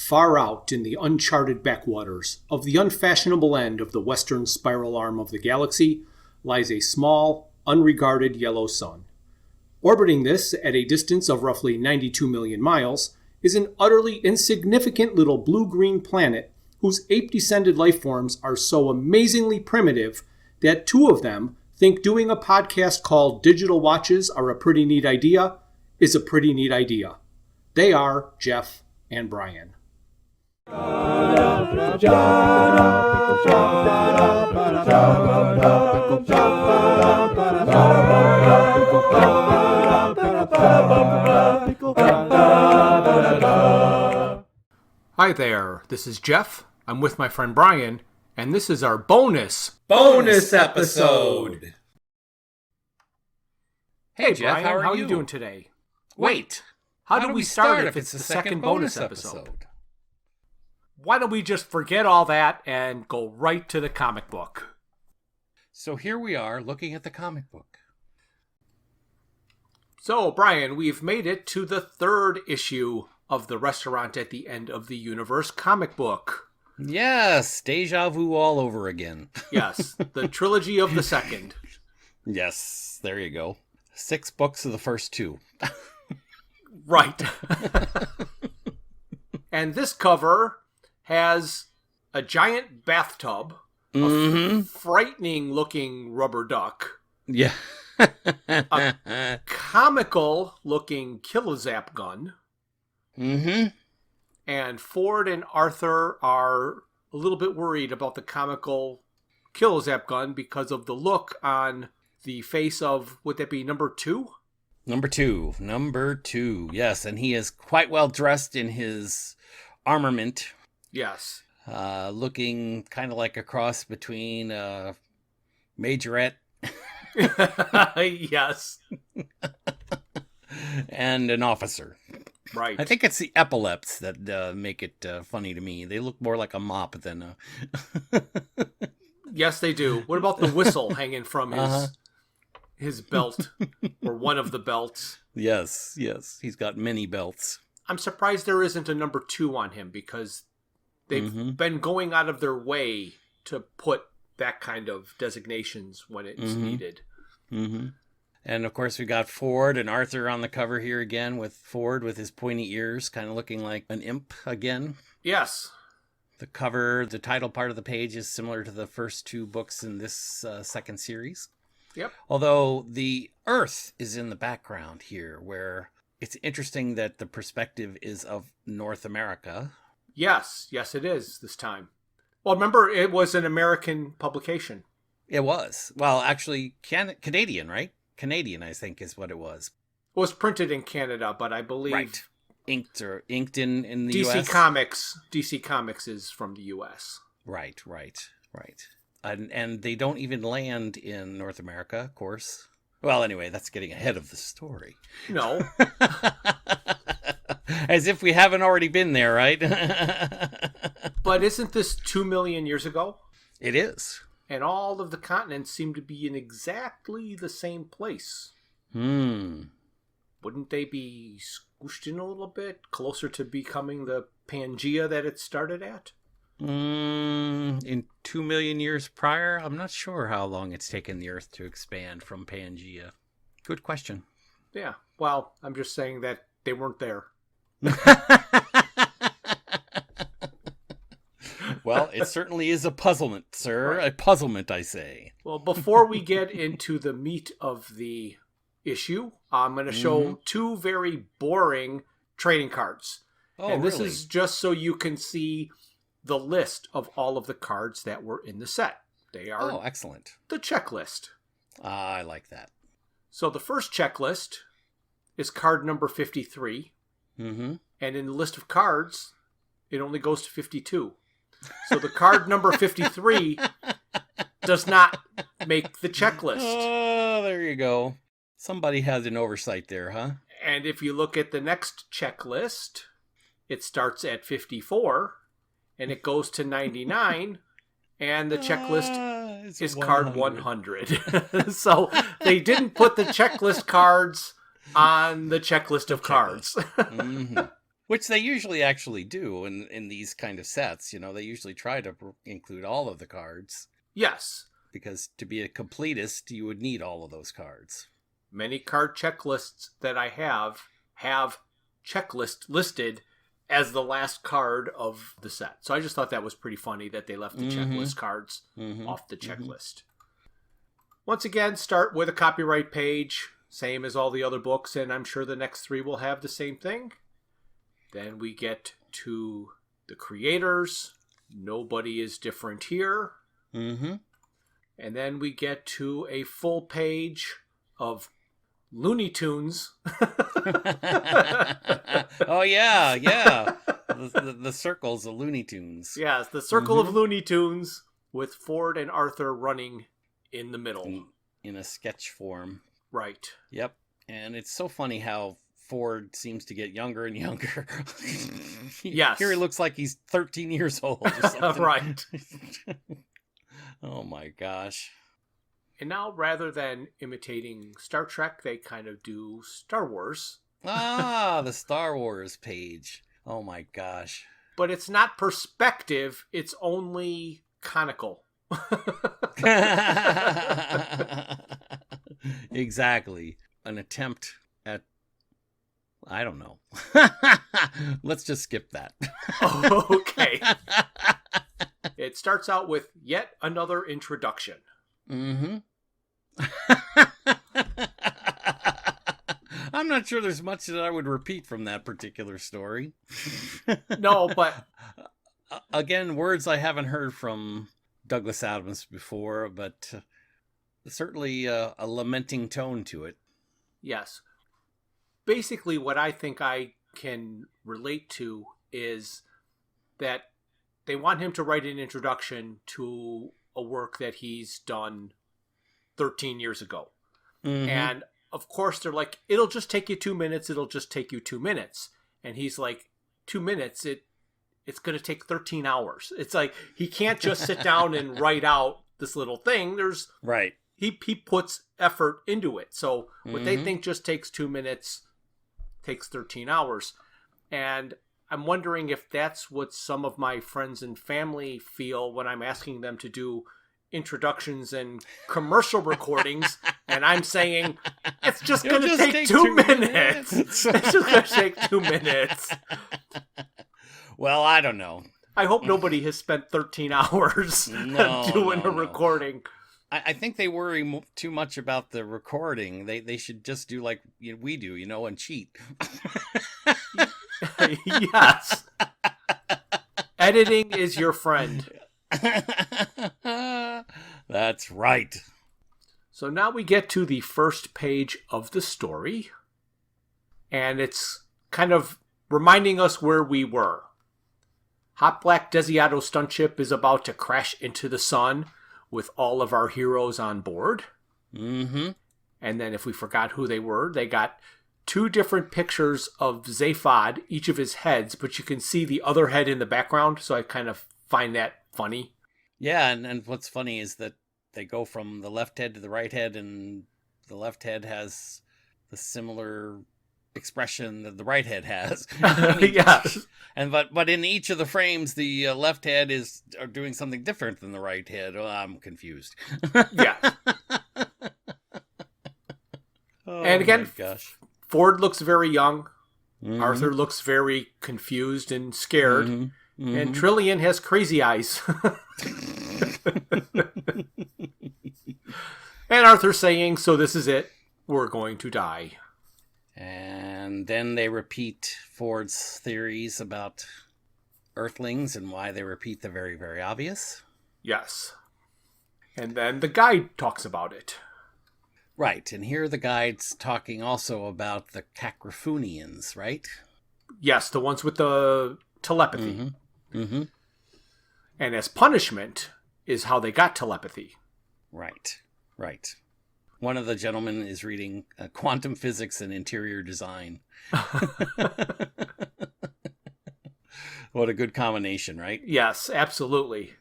Far out in the uncharted backwaters of the unfashionable end of the western spiral arm of the galaxy lies a small, unregarded yellow sun. Orbiting this at a distance of roughly 92 million miles is an utterly insignificant little blue-green planet whose ape-descended life forms are so amazingly primitive that two of them think doing a podcast called Digital Watches Are a Pretty Neat Idea is a pretty neat idea. They are Jeff and Bryan. Hi there, this is Jeff. I'm with my friend Bryan, and this is our bonus episode. Hey Jeff, Bryan, how are you doing today? Wait, How do we start if it's the second bonus episode? Why don't we just forget all that and go right to the comic book? So here we are looking at the comic book. So, Bryan, we've made it to the third issue of the Restaurant at the End of the Universe comic book. Yes, deja vu all over again. Yes, the trilogy of the second. Yes, there you go. 6 books of the first 2. Right. And this cover has a giant bathtub, a frightening looking rubber duck, Yeah. a comical looking kilozap gun, and Ford and Arthur are a little bit worried about the comical kilozap gun because of the look on the face of, would that be number 2? Number two. Yes, and he is quite well dressed in his armament. Yes. Looking kind of like a cross between a majorette Yes. and an officer. Right. I think it's the epaulets that make it funny to me. They look more like a mop than a... Yes, they do. What about the whistle hanging from his belt, or one of the belts? Yes. He's got many belts. I'm surprised there isn't a number 2 on him, because they've been going out of their way to put that kind of designations when it's needed. And of course we got Ford and Arthur on the cover here again, with Ford with his pointy ears, kind of looking like an imp again. Yes. The cover, the title part of the page is similar to the first 2 books in this second series. Yep. Although the Earth is in the background here, where it's interesting that the perspective is of North America. Yes, it is this time. Well, remember, it was an American publication. It was. Well, actually, Canadian, right? Canadian, I think, is what it was. It was printed in Canada, but I believe... Right. Inked in the DC U.S. DC Comics is from the U.S. Right. And they don't even land in North America, of course. Well, anyway, that's getting ahead of the story. No. As if we haven't already been there, right? But isn't this 2 million years ago? It is. And all of the continents seem to be in exactly the same place. Wouldn't they be squished in a little bit, closer to becoming the Pangea that it started at? In 2 million years prior, I'm not sure how long it's taken the Earth to expand from Pangea. Good question. Yeah, well, I'm just saying that they weren't there. Well, it certainly is a puzzlement, sir. Right. A puzzlement, I say. Well, before we get into the meat of the issue, I'm going to show 2 very boring trading cards. Oh, and this really? is just so you can see the list of all of the cards that were in the set. They are excellent. The checklist. I like that. So the first checklist is card number 53. And in the list of cards, it only goes to 52. So the card number 53 does not make the checklist. Oh, there you go. Somebody has an oversight there, huh? And if you look at the next checklist, it starts at 54, and it goes to 99, and the checklist is card 100. So they didn't put the checklist cards on the checklist of cards. Which they usually actually do in these kind of sets. They usually try to include all of the cards. Yes. Because to be a completist, you would need all of those cards. Many card checklists that I have checklist listed as the last card of the set. So I just thought that was pretty funny that they left the checklist cards off the checklist. Once again, start with a copyright page, same as all the other books, and I'm sure the next 3 will have the same thing. Then we get to the creators. Nobody is different here. Mm-hmm. And then we get to a full page of Looney Tunes. Oh, yeah. The circles of Looney Tunes. Yes, the circle of Looney Tunes with Ford and Arthur running in the middle. In a sketch form. Right. Yep. And it's so funny how Ford seems to get younger and younger. Yes. Here he looks like he's 13 years old or something. Right. Oh my gosh. And now, rather than imitating Star Trek, they kind of do Star Wars. The Star Wars page. Oh my gosh. But it's not perspective, it's only conical. Exactly. An attempt at, I don't know. Let's just skip that. Okay. It starts out with yet another introduction. Mm-hmm. I'm not sure there's much that I would repeat from that particular story. No, but again, words I haven't heard from Douglas Adams before, but certainly a lamenting tone to it. yes. Basically, what I think I can relate to is that they want him to write an introduction to a work that he's done 13 years ago. Mm-hmm. And of course, they're like, it'll just take you 2 minutes. It'll just take you 2 minutes. And he's like, 2 minutes, it's going to take 13 hours. It's like, he can't just sit down and write out this little thing. Right. He puts effort into it. So what they think just takes 2 minutes takes 13 hours. And I'm wondering if that's what some of my friends and family feel when I'm asking them to do introductions and commercial recordings, and I'm saying, it's just going to take 2 minutes. It's just going to take 2 minutes. Well, I don't know. I hope nobody has spent 13 hours doing a recording. I think they worry too much about the recording. They should just do like we do, and cheat. Yes. Editing is your friend. That's right. So now we get to the first page of the story, and it's kind of reminding us where we were. Hot Black Desiato stunt ship is about to crash into the sun with all of our heroes on board. Mm-hmm. And then if we forgot who they were, they got 2 different pictures of Zaphod, each of his heads, but you can see the other head in the background, so I kind of find that funny. Yeah, and what's funny is that they go from the left head to the right head, and the left head has the similar expression that the right head has. Yes. But in each of the frames, the left head is doing something different than the right head. Oh, I'm confused. Yeah. And again, gosh. Ford looks very young. Mm-hmm. Arthur looks very confused and scared. Mm-hmm. Mm-hmm. And Trillian has crazy eyes. And Arthur's saying, so this is it. We're going to die. And then they repeat Ford's theories about Earthlings and why they repeat the very, very obvious. Yes. And then the guide talks about it. Right, and here the guide's talking also about the Cacrophonians, right? Yes, the ones with the telepathy. Mm-hmm. Mm-hmm. And as punishment is how they got telepathy. Right. One of the gentlemen is reading Quantum Physics and Interior Design. What a good combination, right? Yes, absolutely.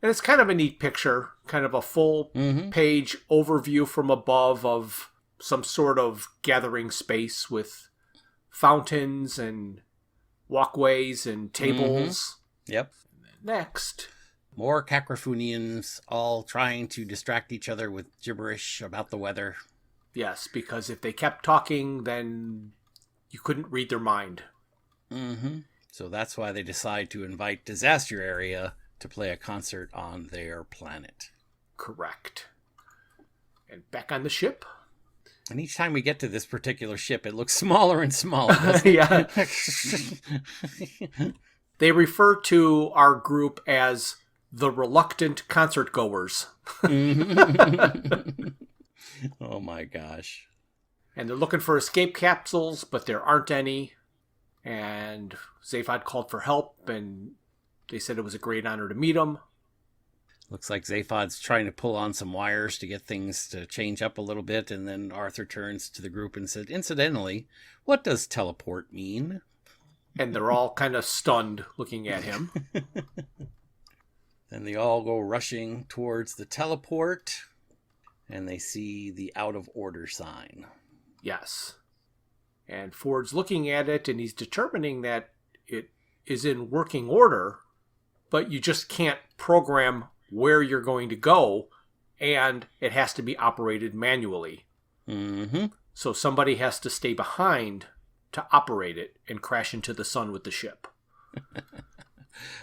And it's kind of a neat picture, kind of a full page overview from above of some sort of gathering space with fountains and walkways and tables. Yep. Next. More Kakrafunians all trying to distract each other with gibberish about the weather. Yes, because if they kept talking, then you couldn't read their mind. Mm-hmm. So that's why they decide to invite Disaster Area to play a concert on their planet. Correct. And back on the ship. And each time we get to this particular ship, it looks smaller and smaller, doesn't it? Yeah. They refer to our group as the reluctant concert goers. Oh my gosh. And they're looking for escape capsules, but there aren't any. And Zaphod called for help, and they said it was a great honor to meet him. Looks like Zaphod's trying to pull on some wires to get things to change up a little bit, and then Arthur turns to the group and said, incidentally, what does teleport mean? And they're all kind of stunned looking at him. Then they all go rushing towards the teleport, and they see the out of order sign. Yes. And Ford's looking at it, and he's determining that it is in working order, but you just can't program where you're going to go, and it has to be operated manually. Mm-hmm. So somebody has to stay behind to operate it and crash into the sun with the ship.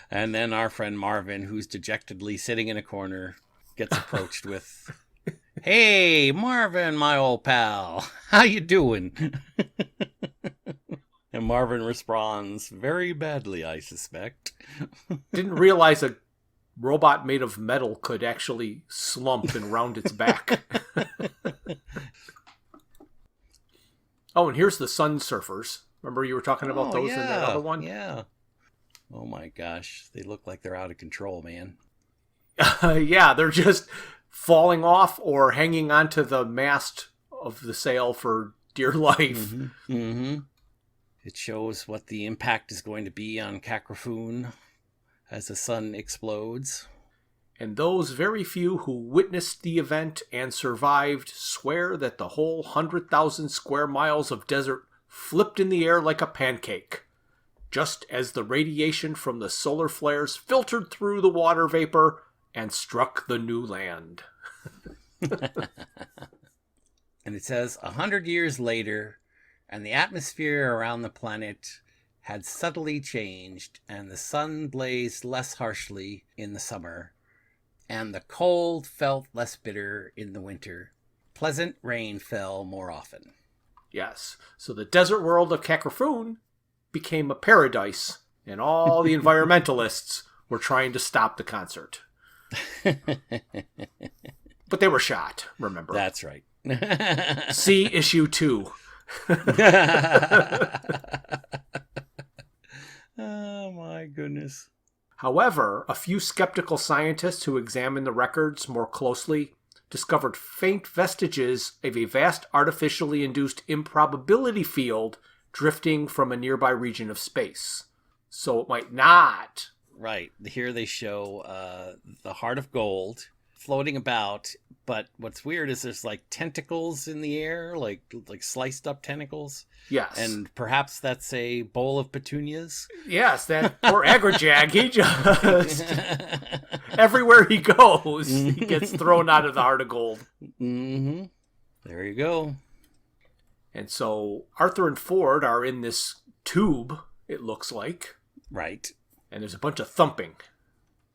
And then our friend Marvin, who's dejectedly sitting in a corner, gets approached with, "Hey, Marvin, my old pal, how you doing?" And Marvin responds, "Very badly, I suspect." Didn't realize a robot made of metal could actually slump and round its back. Oh, and here's the sun surfers. Remember you were talking about those in that other one? Yeah. Oh my gosh, they look like they're out of control, man. Yeah, they're just falling off or hanging onto the mast of the sail for dear life. Mm-hmm. Mm-hmm. It shows what the impact is going to be on Kakrafun as the sun explodes. And those very few who witnessed the event and survived swear that the whole 100,000 square miles of desert flipped in the air like a pancake, just as the radiation from the solar flares filtered through the water vapor and struck the new land. And it says, 100 years later, and the atmosphere around the planet had subtly changed, and the sun blazed less harshly in the summer, and the cold felt less bitter in the winter. Pleasant rain fell more often. Yes, so the desert world of Kakrafun became a paradise, and all the environmentalists were trying to stop the concert. But they were shot, remember? That's right. See issue 2. Oh my goodness. However, a few skeptical scientists who examined the records more closely discovered faint vestiges of a vast artificially induced improbability field drifting from a nearby region of space. So it might not. Right. Here they show the heart of gold floating about, but what's weird is there's like tentacles in the air, like sliced up tentacles. Yes. And perhaps that's a bowl of petunias. Yes, that poor Agrajag, he just everywhere he goes, he gets thrown out of the heart of gold. Mm-hmm. There you go. And so Arthur and Ford are in this tube, it looks like. Right. And there's a bunch of thumping.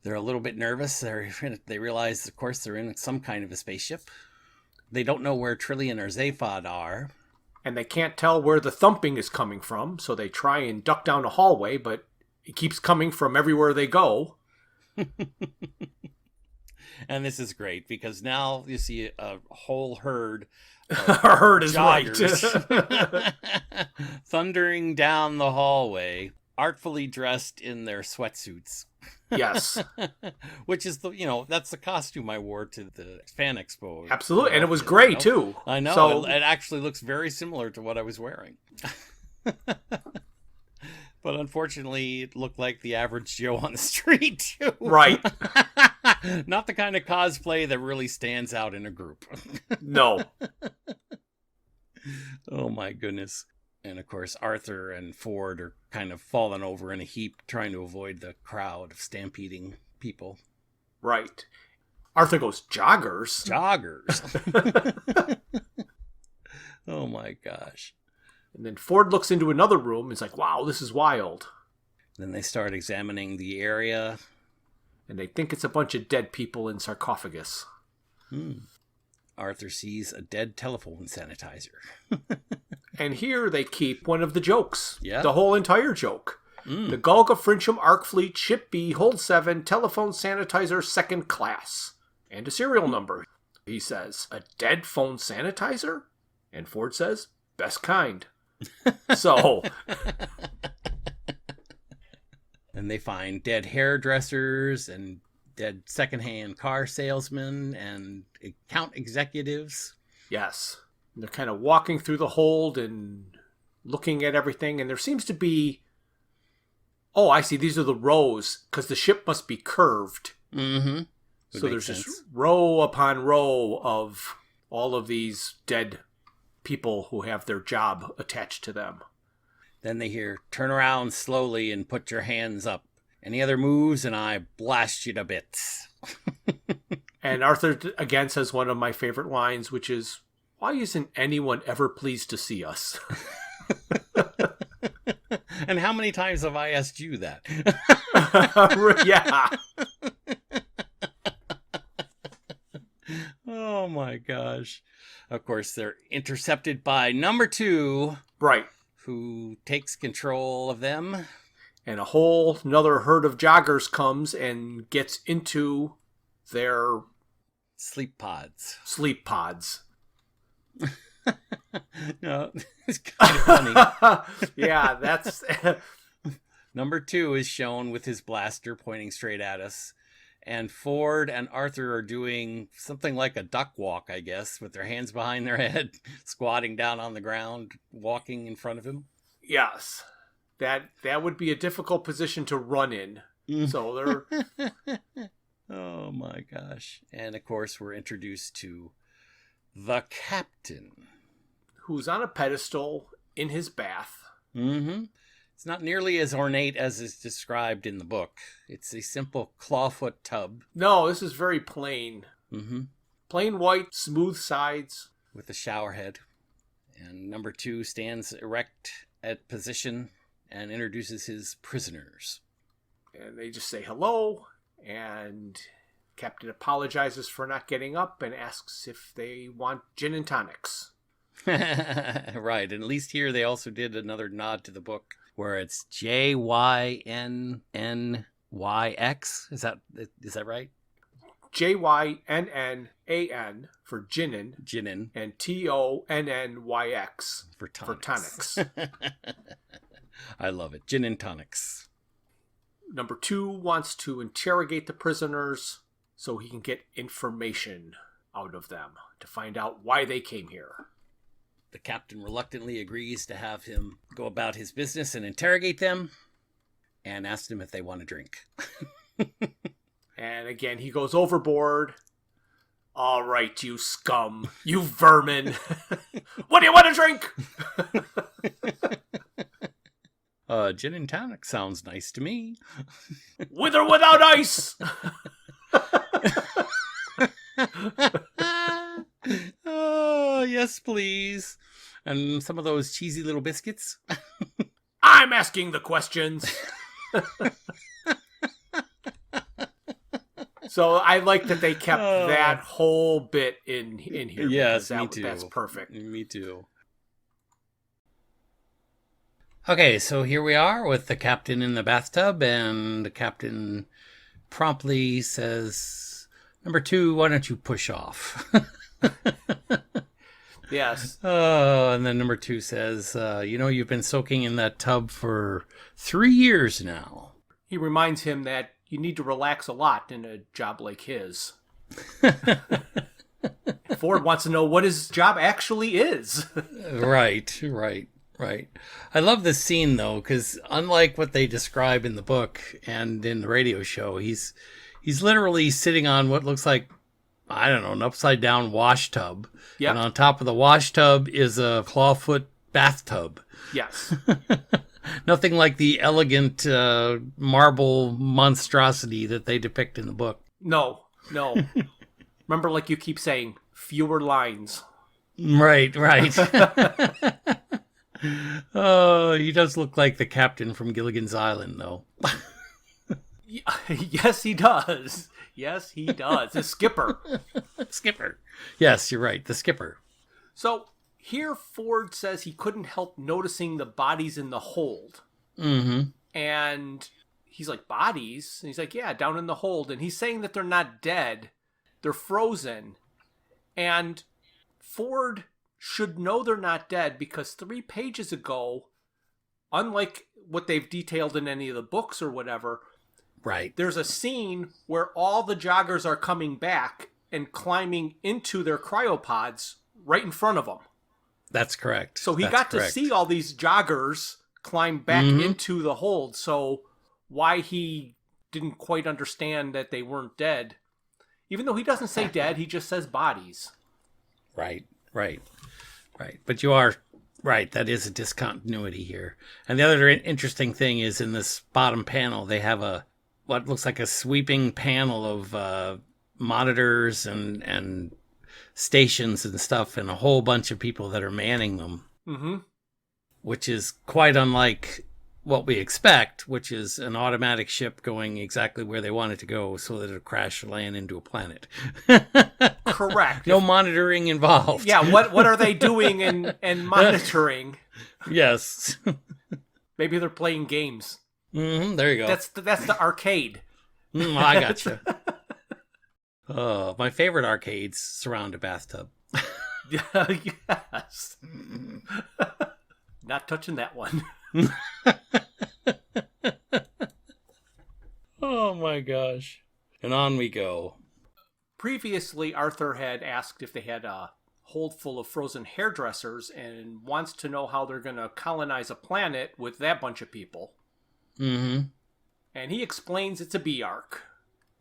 They're a little bit nervous. They realize, of course, they're in some kind of a spaceship. They don't know where Trillian or Zaphod are. And they can't tell where the thumping is coming from, so they try and duck down a hallway, but it keeps coming from everywhere they go. And this is great, because now you see a whole herd of Our herd is joggers right. thundering down the hallway, artfully dressed in their sweatsuits. Yes. Which is that's the costume I wore to the fan expo. Absolutely. And it was gray, too. I know. So, it actually looks very similar to what I was wearing. But unfortunately, it looked like the average Joe on the street, too. right. Not the kind of cosplay that really stands out in a group. No. Oh, my goodness. And, of course, Arthur and Ford are kind of falling over in a heap, trying to avoid the crowd of stampeding people. Right. Arthur goes, joggers? Joggers. Oh, my gosh. And then Ford looks into another room and is like, wow, this is wild. Then they start examining the area. And they think it's a bunch of dead people in sarcophagus. Arthur sees a dead telephone sanitizer. And here they keep one of the jokes. Yeah. The whole entire joke. The Gulga Frincham Arc Fleet Ship B Hold 7 Telephone Sanitizer Second Class. And a serial number. He says, a dead phone sanitizer? And Ford says, best kind. So... And they find dead hairdressers and dead secondhand car salesmen and account executives. Yes. And they're kind of walking through the hold and looking at everything. And there seems to be... Oh, I see. These are the rows because the ship must be curved. Mm-hmm. So there's just row upon row of all of these dead people who have their job attached to them. Then they hear, turn around slowly and put your hands up. Any other moves and I blast you to bits. And Arthur again says one of my favorite lines, which is, why isn't anyone ever pleased to see us? And how many times have I asked you that? Yeah. Oh my gosh. Of course, they're intercepted by number 2. Right. Who takes control of them. And a whole another herd of joggers comes and gets into their sleep pods. No, it's kind of funny. Yeah, that's... Number 2 is shown with his blaster pointing straight at us. And Ford and Arthur are doing something like a duck walk, I guess, with their hands behind their head, squatting down on the ground, walking in front of him. Yes. That would be a difficult position to run in. So they're... Oh my gosh. And of course, we're introduced to the captain. Who's on a pedestal in his bath. Mm-hmm. It's not nearly as ornate as is described in the book. It's a simple clawfoot tub. No, this is very plain. Mm-hmm. Plain white, smooth sides. With a shower head. And number 2 stands erect at position and introduces his prisoners. And they just say hello, and Captain apologizes for not getting up and asks if they want gin and tonics. Right, and at least here they also did another nod to the book, where it's JYNNYX. Is that right? JYNNAN for ginin. And TONNYX for tonics. For tonics. I love it. Gin and tonics. Number 2 wants to interrogate the prisoners so he can get information out of them to find out why they came here. The captain reluctantly agrees to have him go about his business and interrogate them, and asks them if they want a drink. And again, he goes overboard. All right, you scum, you vermin. What do you want to drink? Gin and tonic sounds nice to me. With or without ice? Oh, yes, please. And some of those cheesy little biscuits. I'm asking the questions. So I like that they kept that whole bit in here. Yes, me too. That's perfect. Me too. Okay, so here we are with the captain in the bathtub, and the captain promptly says, number 2, why don't you push off? Yes. And then number 2 says, you've been soaking in that tub for 3 years now. He reminds him that you need to relax a lot in a job like his. Ford wants to know what his job actually is. Right. I love this scene, though, because unlike what they describe in the book and in the radio show, he's literally sitting on what looks like, I don't know, an upside-down wash tub. Yep. And on top of the wash tub is a clawfoot bathtub. Yes. Nothing like the elegant marble monstrosity that they depict in the book. No. Remember, like you keep saying, fewer lines. Right. Oh, he does look like the captain from Gilligan's Island, though. Yes, he does. The skipper. Skipper. Yes, you're right. The skipper. So here Ford says he couldn't help noticing the bodies in the hold. Mm-hmm. And he's like, bodies? And he's like, yeah, down in the hold. And he's saying that they're not dead. They're frozen. And Ford should know they're not dead because 3 pages ago, unlike what they've detailed in any of the books or whatever, right, there's a scene where all the joggers are coming back and climbing into their cryopods right in front of them. That's correct. So he got to see all these joggers climb back into the hold. So why he didn't quite understand that they weren't dead, even though he doesn't say dead, he just says bodies. Right. But you are right. That is a discontinuity here. And the other interesting thing is in this bottom panel, they have what looks like a sweeping panel of monitors and stations and stuff, and a whole bunch of people that are manning them. Mm-hmm. Which is quite unlike what we expect, which is an automatic ship going exactly where they want it to go so that it'll crash or land into a planet. Correct. No monitoring involved. Yeah, what are they doing and monitoring? Yes. Maybe they're playing games. Mm-hmm, there you go. That's the arcade. I gotcha. Oh, my favorite arcades surround a bathtub. Yes. Not touching that one. Oh my gosh. And on we go. Previously, Arthur had asked if they had a hold full of frozen hairdressers and wants to know how they're going to colonize a planet with that bunch of people. Mm-hmm. And he explains it's a bee arc.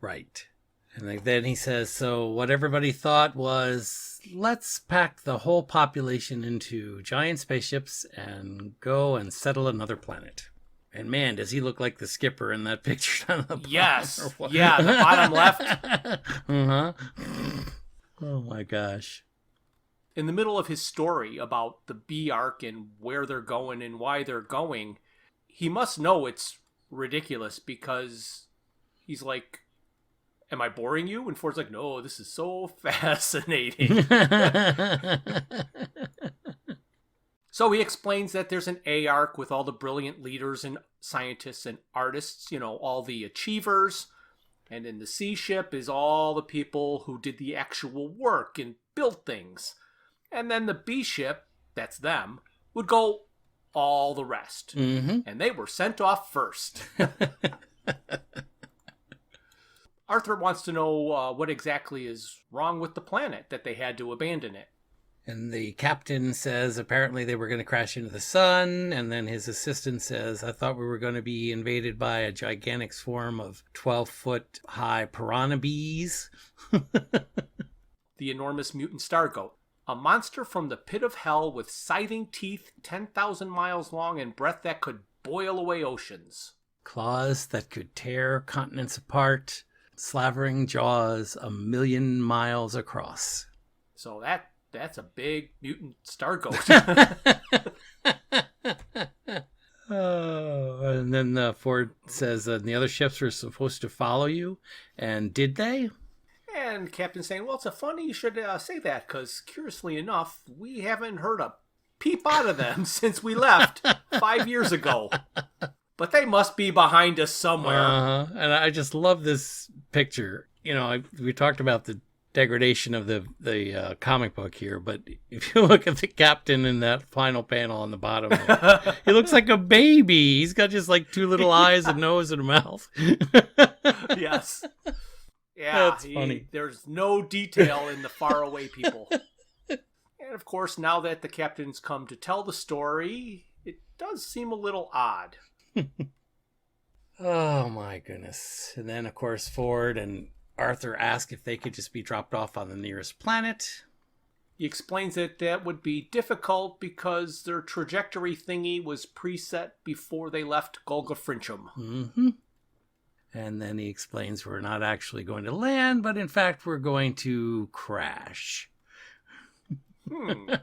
Right. And then he says, so what everybody thought was, let's pack the whole population into giant spaceships and go and settle another planet. And man, does he look like the skipper in that picture on the bottom? Yes. Yeah, the bottom left. Uh-huh. Oh my gosh. In the middle of his story about the bee arc and where they're going and why they're going, he must know it's ridiculous because he's like, am I boring you? And Ford's like, no, this is so fascinating. So he explains that there's an A arc with all the brilliant leaders and scientists and artists, all the achievers. And in the C ship is all the people who did the actual work and built things. And then the B ship, that's them, would go all the rest. Mm-hmm. And they were sent off first. Arthur wants to know what exactly is wrong with the planet that they had to abandon it. And the captain says apparently they were going to crash into the sun. And then his assistant says, I thought we were going to be invaded by a gigantic swarm of 12-foot high piranha bees. The enormous mutant star goat. A monster from the pit of hell with scything teeth 10,000 miles long and breath that could boil away oceans. Claws that could tear continents apart. Slavering jaws 1,000,000 miles across. So that's a big mutant star goat. And then Ford says the other ships were supposed to follow you. And did they? And the captain's saying, well, it's funny you should say that, because curiously enough, we haven't heard a peep out of them since we left 5 years ago. But they must be behind us somewhere. And I just love this picture. We talked about the degradation of the comic book here, but if you look at the captain in that final panel on the bottom there, he looks like a baby. He's got just like 2 little eyes, a nose, and a mouth. Yes. Yeah, that's funny. There's no detail in the faraway people. And of course, now that the captain's come to tell the story, it does seem a little odd. Oh my goodness. And then of course Ford and Arthur ask if they could just be dropped off on the nearest planet. He explains that would be difficult because their trajectory thingy was preset before they left Golga Frinchum. Mm-hmm. And then he explains we're not actually going to land, but in fact we're going to crash. It's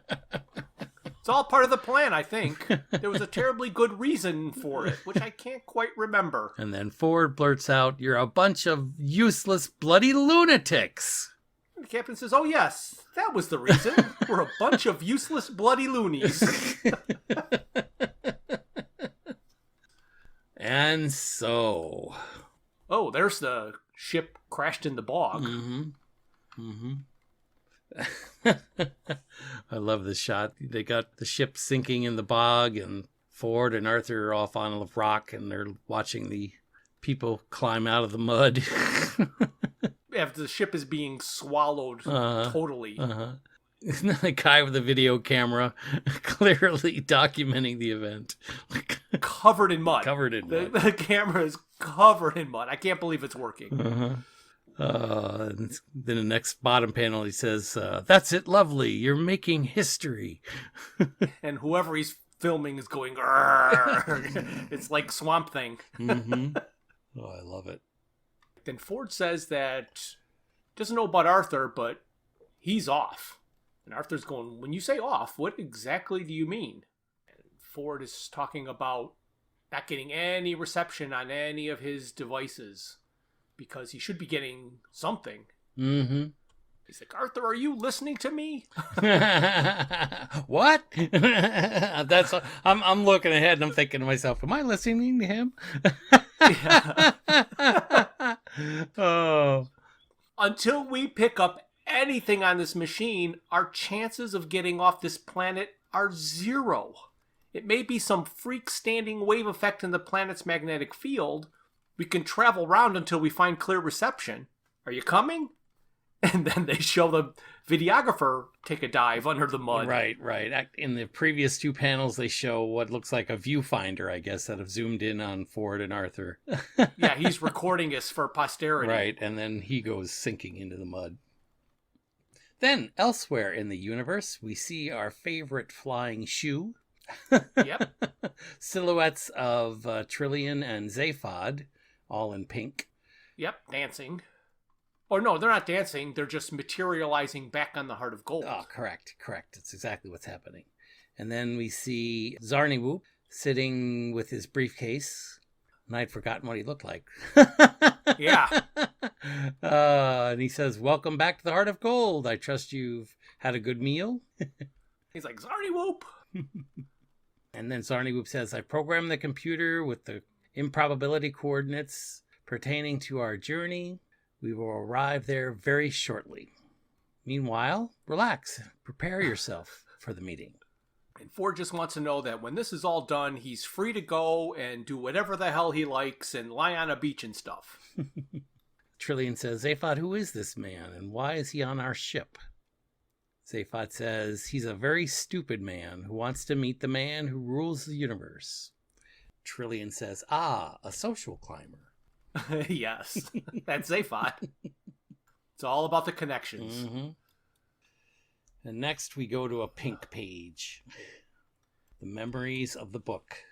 all part of the plan, I think. There was a terribly good reason for it, which I can't quite remember. And then Ford blurts out, "You're a bunch of useless bloody lunatics." And the captain says, "Oh yes, that was the reason. We're a bunch of useless bloody loonies." And so... Oh, there's the ship crashed in the bog. I love this shot. They got the ship sinking in the bog, and Ford and Arthur are off on a rock, and they're watching the people climb out of the mud. After the ship is being swallowed totally. The guy with the video camera clearly documenting the event. Covered in mud. Covered in mud. The camera is covered in mud. I can't believe it's working. And then the next bottom panel, he says, "That's it, lovely. You're making history." And whoever he's filming is going, "Arr." It's like Swamp Thing. Oh, I love it. Then Ford says that doesn't know about Arthur, but he's off. And Arthur's going, "When you say off, what exactly do you mean?" And Ford is talking about not getting any reception on any of his devices because he should be getting something. He's like, "Arthur, are you listening to me?" What? That's I'm looking ahead and I'm thinking to myself, am I listening to him? Oh. Until we pick up anything on this machine, our chances of getting off this planet are 0. It may be some freak standing wave effect in the planet's magnetic field. We can travel around until we find clear reception. Are you coming? And then they show the videographer take a dive under the mud. Right. In the previous 2 panels, they show what looks like a viewfinder, I guess, that have zoomed in on Ford and Arthur. Yeah, he's recording us for posterity. Right, and then he goes sinking into the mud. Then, elsewhere in the universe, we see our favorite flying shoe. Yep. Silhouettes of Trillian and Zaphod, all in pink. Yep, dancing. Or no, they're not dancing. They're just materializing back on the Heart of Gold. Oh, correct. That's exactly what's happening. And then we see Zarniwoop sitting with his briefcase. And I'd forgotten what he looked like. Yeah. And he says, "Welcome back to the Heart of Gold. I trust you've had a good meal." He's like, "Zarniwoop." And then Zarniwoop says, "I programmed the computer with the improbability coordinates pertaining to our journey. We will arrive there very shortly. Meanwhile, relax. Prepare yourself for the meeting." And Ford just wants to know that when this is all done, he's free to go and do whatever the hell he likes and lie on a beach and stuff. Trillian says, "Zaphod, who is this man and why is he on our ship?" Zaphod says, "He's a very stupid man who wants to meet the man who rules the universe." Trillian says, "Ah, a social climber." Yes, that's Zaphod. It's all about the connections. And next we go to a pink page. The memories of the book.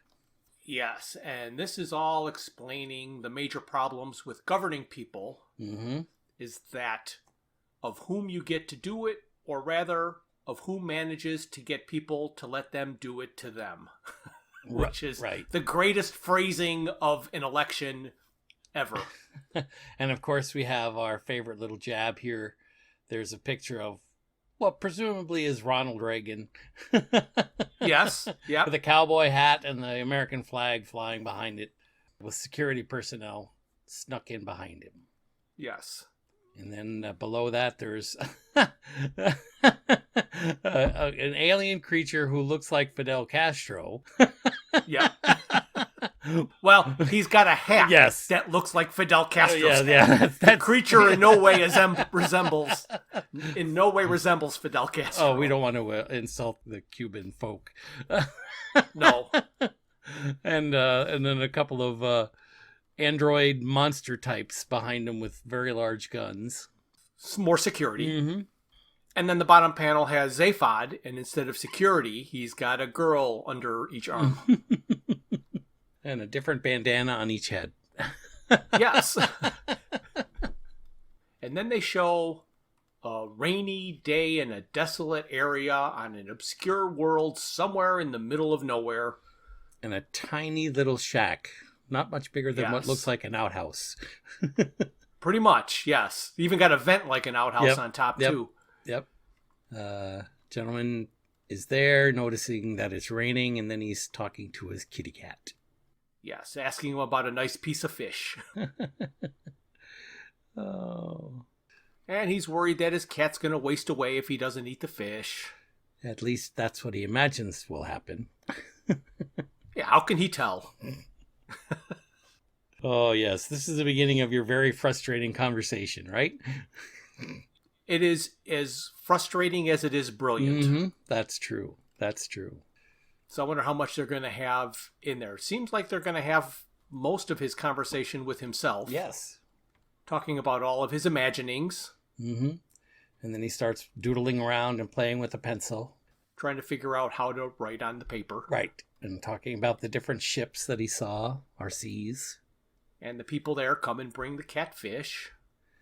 Yes, and this is all explaining the major problems with governing people. Is that of whom you get to do it, or rather, of who manages to get people to let them do it to them. Which is the greatest phrasing of an election ever. And of course we have our favorite little jab here. There's a picture of what presumably is Ronald Reagan. Yes, yeah. With a cowboy hat and the American flag flying behind it, with security personnel snuck in behind him. Yes. And then below that there's an alien creature who looks like Fidel Castro. Yeah. Well, he's got a hat that looks like Fidel Castro's hat. Yeah, The creature in no way resembles Fidel Castro. Oh, we don't want to insult the Cuban folk. No. And then a couple of android monster types behind him with very large guns. More security. And then the bottom panel has Zaphod, and instead of security, he's got a girl under each arm. And a different bandana on each head. Yes. And then they show a rainy day in a desolate area on an obscure world somewhere in the middle of nowhere. And a tiny little shack. Not much bigger than what looks like an outhouse. Pretty much, yes. Even got a vent like an outhouse on top, too. Yep. Gentleman is there, noticing that it's raining, and then he's talking to his kitty cat. Yes, asking him about a nice piece of fish. Oh. And he's worried that his cat's going to waste away if he doesn't eat the fish. At least that's what he imagines will happen. Yeah, how can he tell? Oh, yes. This is the beginning of your very frustrating conversation, right? It is as frustrating as it is brilliant. Mm-hmm. That's true. That's true. So I wonder how much they're going to have in there. Seems like they're going to have most of his conversation with himself. Yes. Talking about all of his imaginings. Mm-hmm. And then he starts doodling around and playing with a pencil. Trying to figure out how to write on the paper. Right. And talking about the different ships that he saw, or sees. And the people there come and bring the catfish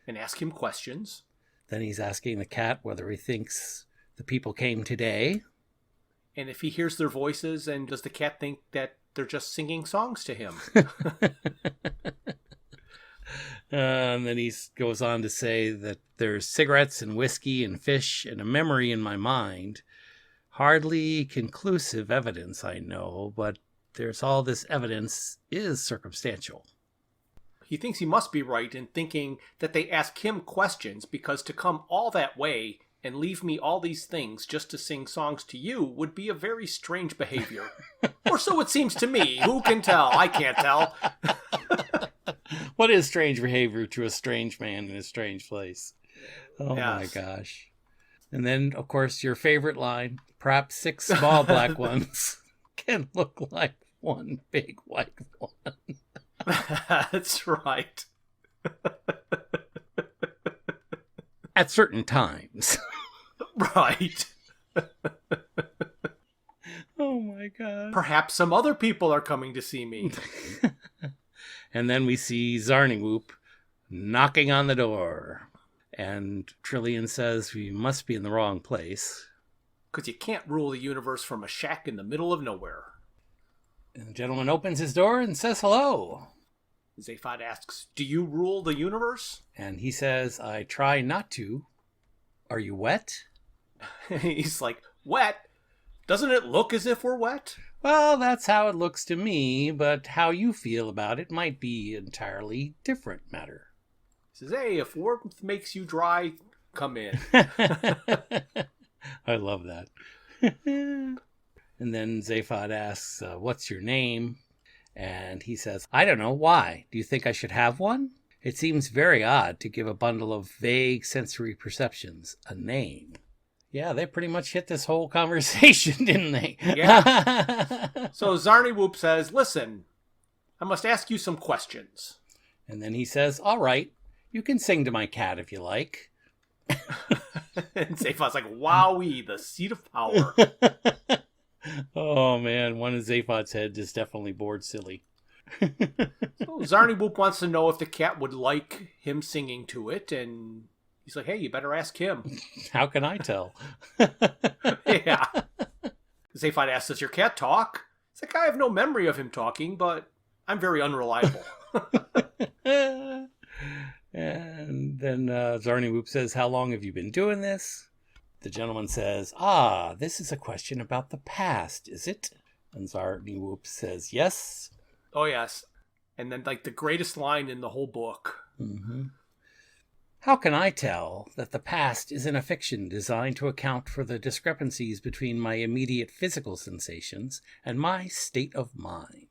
and ask him questions. Then he's asking the cat whether he thinks the people came today. And if he hears their voices, and does the cat think that they're just singing songs to him? And then he goes on to say that there's cigarettes and whiskey and fish and a memory in my mind. Hardly conclusive evidence, I know, but there's all this evidence is circumstantial. He thinks he must be right in thinking that they ask him questions, because to come all that way and leave me all these things just to sing songs to you would be a very strange behavior. Or so it seems to me. Who can tell? I can't tell. What is strange behavior to a strange man in a strange place? Oh, yes. My gosh. And then, of course, your favorite line, perhaps 6 small black ones can look like one big white one. That's right. At certain times. Right. Oh my God. Perhaps some other people are coming to see me. And then we see Zarnywhoop knocking on the door. And Trillian says we must be in the wrong place. Because you can't rule the universe from a shack in the middle of nowhere. And the gentleman opens his door and says hello. Zaphod asks, do you rule the universe? And he says, I try not to. Are you wet? He's like, wet? Doesn't it look as if we're wet? Well, that's how it looks to me, but how you feel about it might be an entirely different matter. He says, hey, if warmth makes you dry, come in. I love that. And then Zaphod asks, what's your name? And he says, I don't know. Why? Do you think I should have one? It seems very odd to give a bundle of vague sensory perceptions a name. Yeah, they pretty much hit this whole conversation, didn't they? Yeah. So Zarnywhoop says, listen, I must ask you some questions. And then he says, all right, you can sing to my cat if you like. And Zaphod's like, wowee, the seat of power. Oh, man, one in Zaphod's head is definitely bored silly. So Zarnywhoop wants to know if the cat would like him singing to it, and he's like, hey, you better ask him. How can I tell? Yeah. Zaphod asks, does your cat talk? It's like, I have no memory of him talking, but I'm very unreliable. And then Zarnywhoop says, how long have you been doing this? The gentleman says, this is a question about the past, is it? And Zarnywhoop says, yes. Oh, yes. And then, like, the greatest line in the whole book. Mm-hmm. How can I tell that the past isn't a fiction designed to account for the discrepancies between my immediate physical sensations and my state of mind?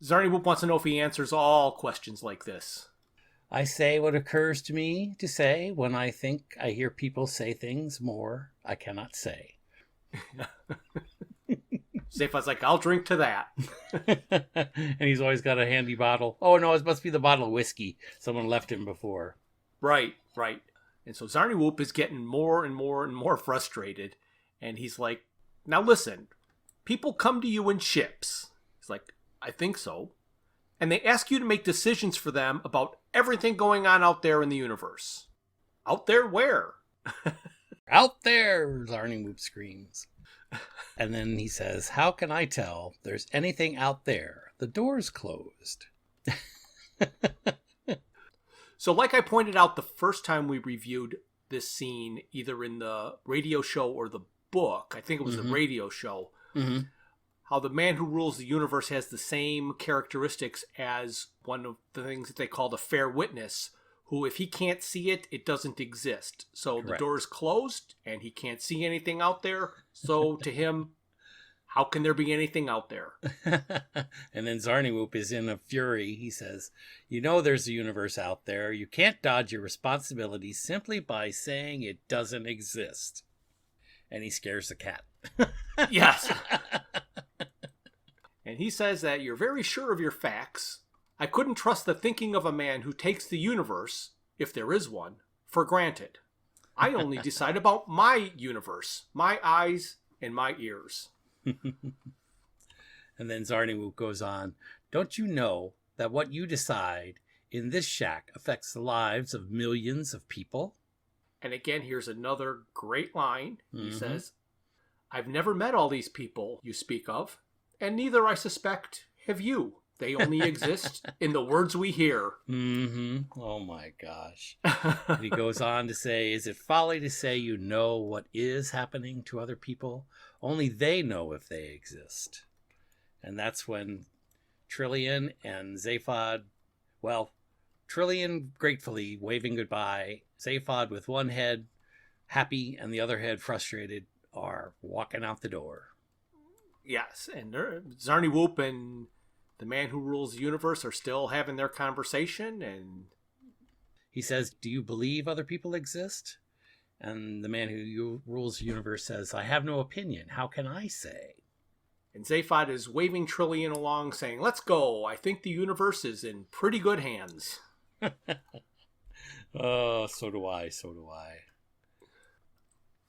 Zarnywhoop wants to know if he answers all questions like this. I say what occurs to me to say when I think I hear people say things more I cannot say. Zaphod's like, I'll drink to that. And he's always got a handy bottle. Oh, no, it must be the bottle of whiskey someone left him before. Right, right. And so Zarniwoop is getting more and more and more frustrated. And he's like, now listen, people come to you in ships. He's like, I think so. And they ask you to make decisions for them about everything going on out there in the universe. Out there where? Out there, Zarniwoop screams. And then he says, how can I tell there's anything out there? The door's closed. So like I pointed out the first time we reviewed this scene, either in the radio show or the book, I think it was the radio show, how the man who rules the universe has the same characteristics as one of the things that they call the fair witness, who if he can't see it, it doesn't exist. So Correct. The door is closed and he can't see anything out there. So to him, how can there be anything out there? And then Zarniwoop is in a fury. He says, you know there's a universe out there. You can't dodge your responsibility simply by saying it doesn't exist. And he scares the cat. Yes. And he says that you're very sure of your facts. I couldn't trust the thinking of a man who takes the universe, if there is one, for granted. I only decide about my universe, my eyes and my ears. And then Zarniwoop goes on, don't you know that what you decide in this shack affects the lives of millions of people? And again, here's another great line. He says, I've never met all these people you speak of, and neither, I suspect, have you. They only exist in the words we hear. Oh my gosh. And he goes on to say, is it folly to say you know what is happening to other people? Only they know if they exist. And that's when Trillian and Zaphod, well, Trillian gratefully waving goodbye, Zaphod with one head happy and the other head frustrated, are walking out the door. Yes, and Zarniwoop and the man who rules the universe are still having their conversation, and he says, do you believe other people exist? And the man who rules the universe says, I have no opinion. How can I say? And Zaphod is waving Trillian along, saying, let's go. I think the universe is in pretty good hands. Oh, so do I.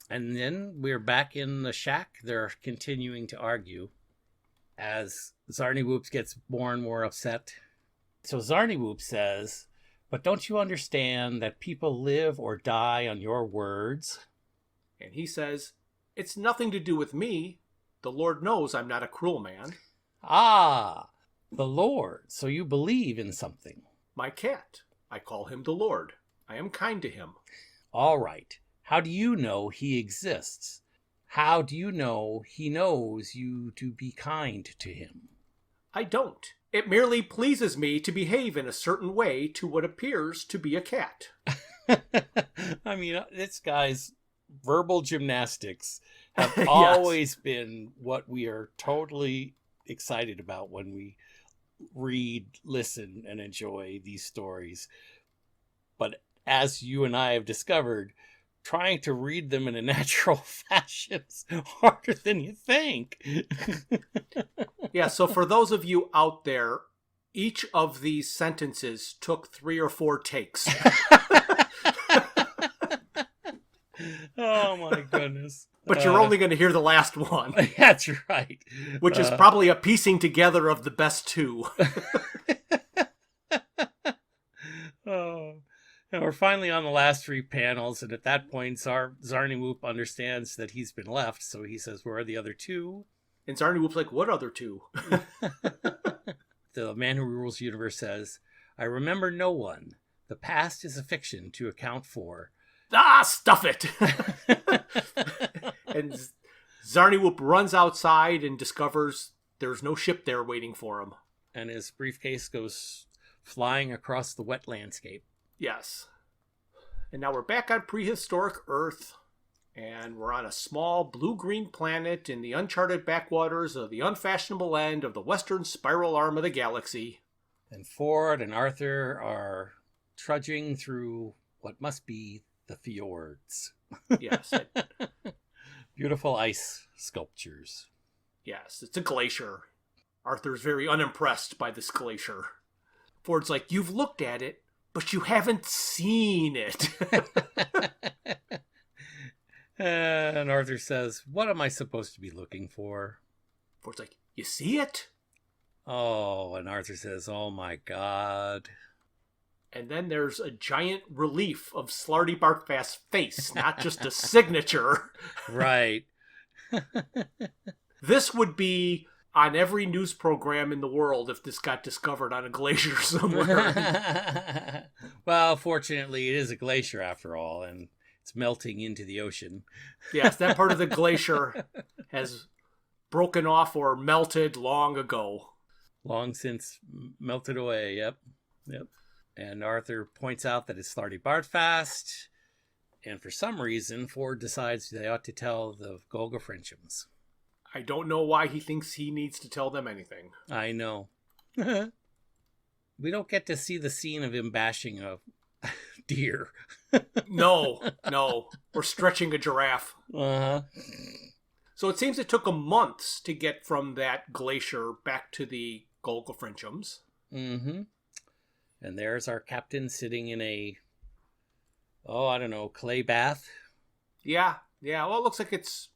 And then we're back in the shack. They're continuing to argue as Zarniwoop gets more and more upset. So Zarniwoop says, but don't you understand that people live or die on your words? And he says, it's nothing to do with me. The Lord knows I'm not a cruel man. Ah, the Lord. So you believe in something. My cat. I call him the Lord. I am kind to him. All right. How do you know he exists? How do you know he knows you to be kind to him? I don't. It merely pleases me to behave in a certain way to what appears to be a cat. I mean, this guy's verbal gymnastics have Yes. always been what we are totally excited about when we read, listen, and enjoy these stories. But as you and I have discovered, trying to read them in a natural fashion is harder than you think. Yeah, so for those of you out there, each of these sentences took 3 or 4 takes. Oh my goodness. But you're only going to hear the last one. That's right. Which is probably a piecing together of the best 2. Oh. And we're finally on the last 3 panels, and at that point, Zarniwoop understands that he's been left, so he says, where are the other 2? And Zarniwoop's like, what other 2? The man who rules the universe says, I remember no one. The past is a fiction to account for. Ah, stuff it! And Zarniwoop runs outside and discovers there's no ship there waiting for him. And his briefcase goes flying across the wet landscape. Yes. And now we're back on prehistoric Earth, and we're on a small blue-green planet in the uncharted backwaters of the unfashionable end of the western spiral arm of the galaxy. And Ford and Arthur are trudging through what must be the fjords. Yes. Beautiful ice sculptures. Yes, it's a glacier. Arthur's very unimpressed by this glacier. Ford's like, you've looked at it. But you haven't seen it. And Arthur says, what am I supposed to be looking for? Ford's like, you see it? Oh, and Arthur says, oh my God. And then there's a giant relief of Slarty Barkfast's face, not just a signature. Right. This would be on every news program in the world if this got discovered on a glacier somewhere. Well, fortunately, it is a glacier after all, and it's melting into the ocean. Yes, that part of the glacier has broken off or melted long ago. Long since melted away, yep. And Arthur points out that it's Slarty Bartfast, and for some reason, Ford decides they ought to tell the Golga Frenchums. I don't know why he thinks he needs to tell them anything. I know. We don't get to see the scene of him bashing a deer. No. Or stretching a giraffe. Uh-huh. So it seems it took them months to get from that glacier back to the Golga Frenchums. Mm-hmm. And there's our captain sitting in a, I don't know, clay bath. Yeah. Well, it looks like it's...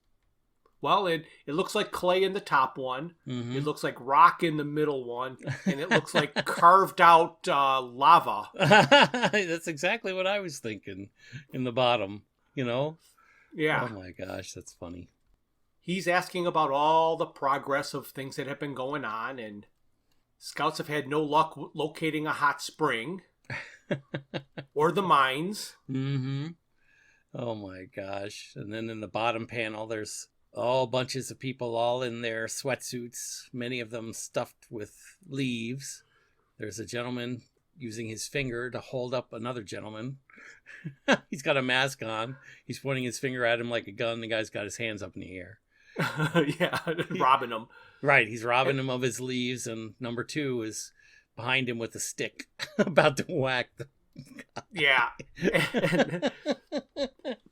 Well, it looks like clay in the top one. Mm-hmm. It looks like rock in the middle one. And it looks like carved out lava. That's exactly what I was thinking in the bottom, Yeah. Oh my gosh, that's funny. He's asking about all the progress of things that have been going on, and scouts have had no luck locating a hot spring or the mines. Mm-hmm. Oh my gosh. And then in the bottom panel, there's all bunches of people all in their sweatsuits, many of them stuffed with leaves. There's a gentleman using his finger to hold up another gentleman. He's got a mask on. He's pointing his finger at him like a gun. The guy's got his hands up in the air. Yeah, robbing him. Right, he's robbing him of his leaves, and number 2 is behind him with a stick, about to whack the Yeah.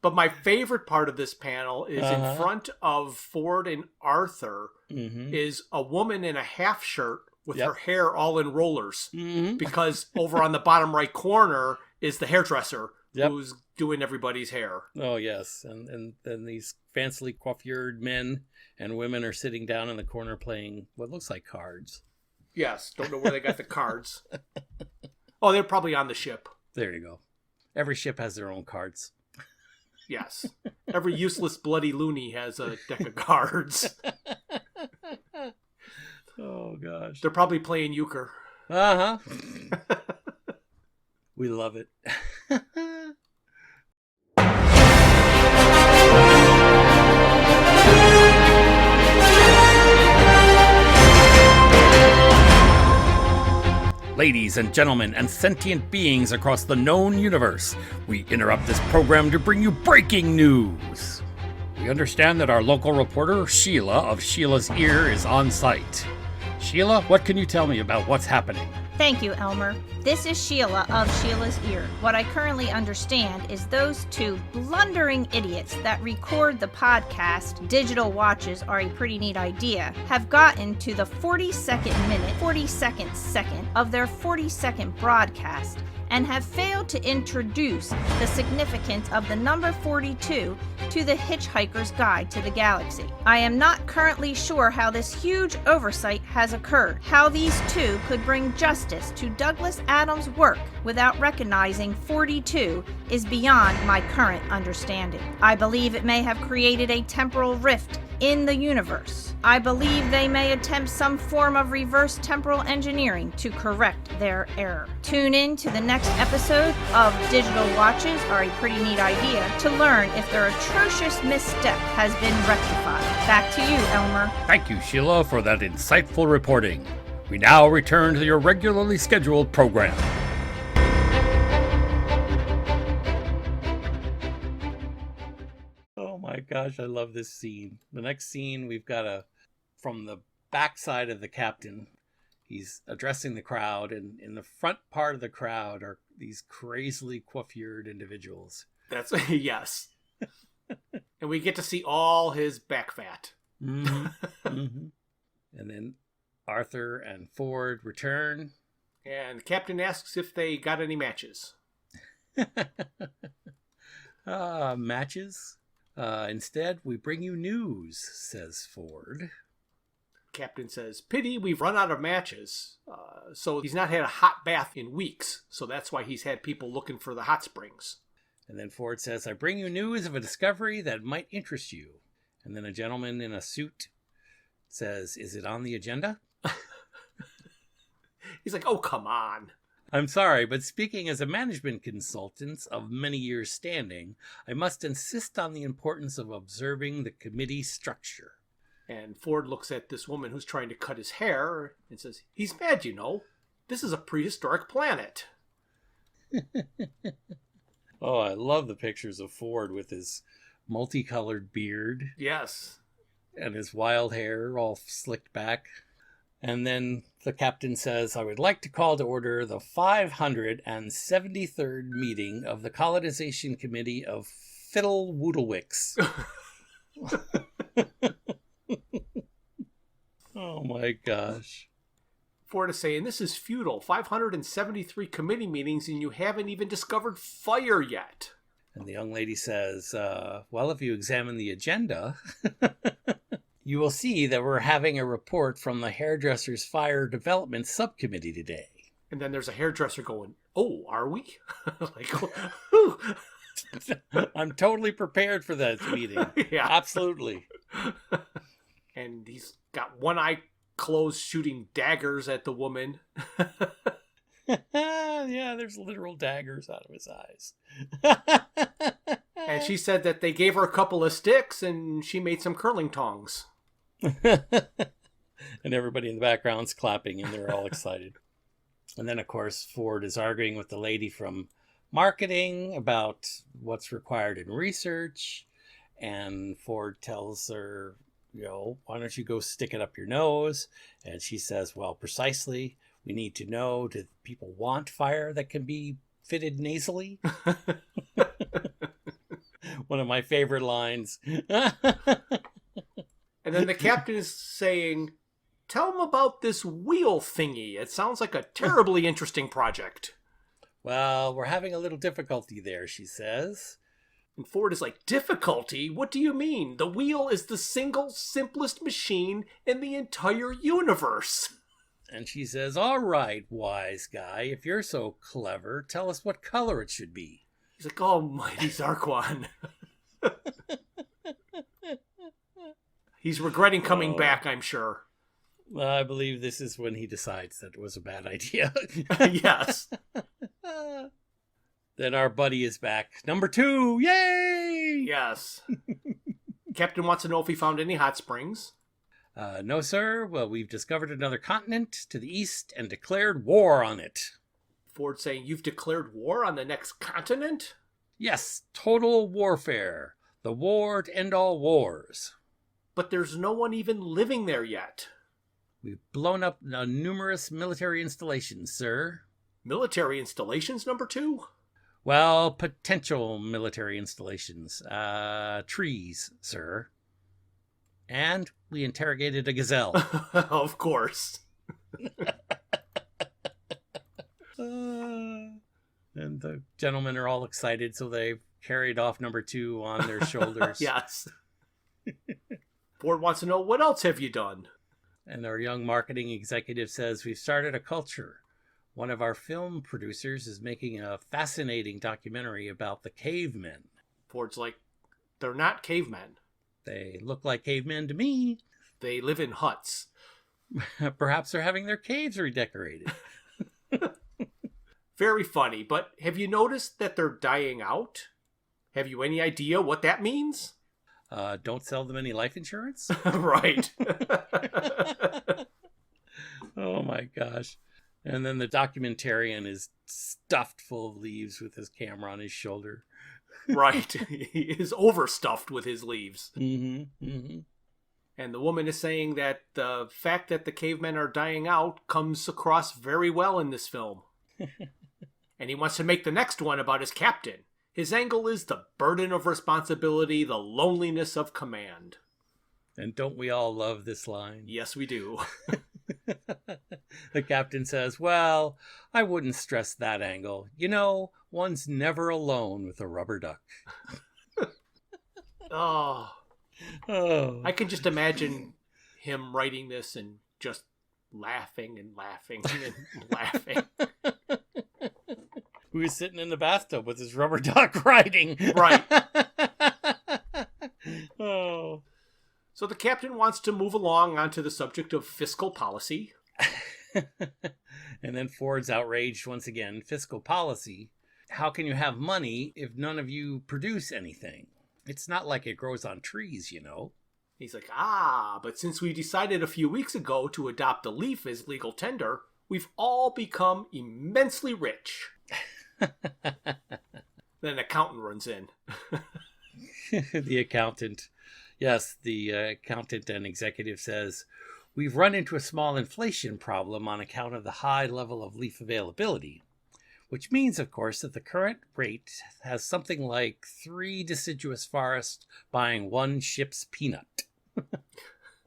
But my favorite part of this panel is in front of Ford and Arthur is a woman in a half shirt with her hair all in rollers. Because over on the bottom right corner is the hairdresser who's doing everybody's hair. Oh, yes. And then these fancily coiffured men and women are sitting down in the corner playing what looks like cards. Yes. Don't know where they got the cards. Oh, they're probably on the ship. There you go. Every ship has their own cards. Yes. Every useless bloody loony has a deck of cards. Oh, gosh. They're probably playing euchre. Uh-huh. We love it. Ladies and gentlemen and sentient beings across the known universe, we interrupt this program to bring you breaking news. We understand that our local reporter, Sheila of Sheila's Ear, is on site. Sheila, what can you tell me about what's happening? Thank you, Elmer. This is Sheila of Sheila's Ear. What I currently understand is those two blundering idiots that record the podcast, Digital Watches Are a Pretty Neat Idea, have gotten to the 42nd minute, 42nd second of their 42nd broadcast and have failed to introduce the significance of the number 42 to the Hitchhiker's Guide to the Galaxy. I am not currently sure how this huge oversight has occurred, how these two could bring justice to Douglas Adams' work without recognizing 42 is beyond my current understanding. I believe it may have created a temporal rift in the universe. I believe they may attempt some form of reverse temporal engineering to correct their error. Tune in to the next episode of Digital Watches Are a Pretty Neat Idea to learn if their atrocious misstep has been rectified. Back to you, Elmer. Thank you, Sheila, for that insightful reporting. We now return to your regularly scheduled program. Oh my gosh, I love this scene. The next scene, we've got from the backside of the captain. He's addressing the crowd, and in the front part of the crowd are these crazily coiffured individuals. That's yes. And we get to see all his back fat. Mm-hmm. Mm-hmm. And then Arthur and Ford return, And the captain asks if they got any matches. Matches? Instead, we bring you news, says Ford. Captain says, pity we've run out of matches. So he's not had a hot bath in weeks. So that's why he's had people looking for the hot springs. And then Ford says, I bring you news of a discovery that might interest you. And then a gentleman in a suit says, is it on the agenda? He's like, oh, come on. I'm sorry, but speaking as a management consultant of many years standing, I must insist on the importance of observing the committee structure. And Ford looks at this woman who's trying to cut his hair and says, he's mad, you know. This is a prehistoric planet. Oh, I love the pictures of Ford with his multicolored beard. Yes. And his wild hair all slicked back. And then the captain says, I would like to call to order the 573rd meeting of the Colonization Committee of Fiddle Woodlewicks. Oh my gosh. Ford is saying, this is futile. 573 committee meetings and you haven't even discovered fire yet. And the young lady says, well, if you examine the agenda, you will see that we're having a report from the Hairdressers Fire Development Subcommittee today. And then there's a hairdresser going, oh, are we? Like, whew. I'm totally prepared for that meeting. Yeah. Absolutely. And he's got one eye closed shooting daggers at the woman. Yeah, there's literal daggers out of his eyes. And she said that they gave her a couple of sticks and she made some curling tongs. And everybody in the background's clapping and they're all excited. And then, of course, Ford is arguing with the lady from marketing about what's required in research. And Ford tells her, you know, why don't you go stick it up your nose? And she says, well, precisely. We need to know, do people want fire that can be fitted nasally? One of my favorite lines. And then the captain is saying, tell him about this wheel thingy. It sounds like a terribly interesting project. Well, we're having a little difficulty there, she says. And Ford is like, difficulty? What do you mean? The wheel is the single simplest machine in the entire universe. And she says, all right, wise guy, if you're so clever, tell us what color it should be. He's like, almighty Zarquan. He's regretting coming back, I'm sure. Well, I believe this is when he decides that it was a bad idea. Yes. Then our buddy is back. Number 2, yay! Yes. Captain wants to know if he found any hot springs. No, sir. Well, we've discovered another continent to the east and declared war on it. Ford saying, you've declared war on the next continent? Yes, total warfare. The war to end all wars. But there's no one even living there yet. We've blown up numerous military installations, sir. Military installations, number 2? Well, potential military installations. Trees, sir. And we interrogated a gazelle. Of course. And the gentlemen are all excited, so they've carried off number 2 on their shoulders. Yes. Ford wants to know, what else have you done? And our young marketing executive says, we've started a culture. One of our film producers is making a fascinating documentary about the cavemen. Ford's like, they're not cavemen. They look like cavemen to me. They live in huts. Perhaps they're having their caves redecorated. Very funny, but have you noticed that they're dying out? Have you any idea what that means? Don't sell them any life insurance? Right. Oh my gosh. And then the documentarian is stuffed full of leaves with his camera on his shoulder. Right. He is overstuffed with his leaves. Mm-hmm. Mm-hmm. And the woman is saying that the fact that the cavemen are dying out comes across very well in this film. And he wants to make the next one about his captain. His angle is the burden of responsibility, the loneliness of command. And don't we all love this line? Yes, we do. The captain says, well, I wouldn't stress that angle. You know, one's never alone with a rubber duck. Oh, Oh. I can just imagine him writing this and just laughing and laughing and laughing. Who's sitting in the bathtub with his rubber duck writing? Right. Oh. So the captain wants to move along onto the subject of fiscal policy. And then Ford's outraged once again. Fiscal policy? How can you have money if none of you produce anything? It's not like it grows on trees, you know. He's like, but since we decided a few weeks ago to adopt a leaf as legal tender, we've all become immensely rich. Then an accountant runs in. The accountant. Yes, the accountant and executive says, we've run into a small inflation problem on account of the high level of leaf availability, which means, of course, that the current rate has something like 3 deciduous forests buying 1 ship's peanut.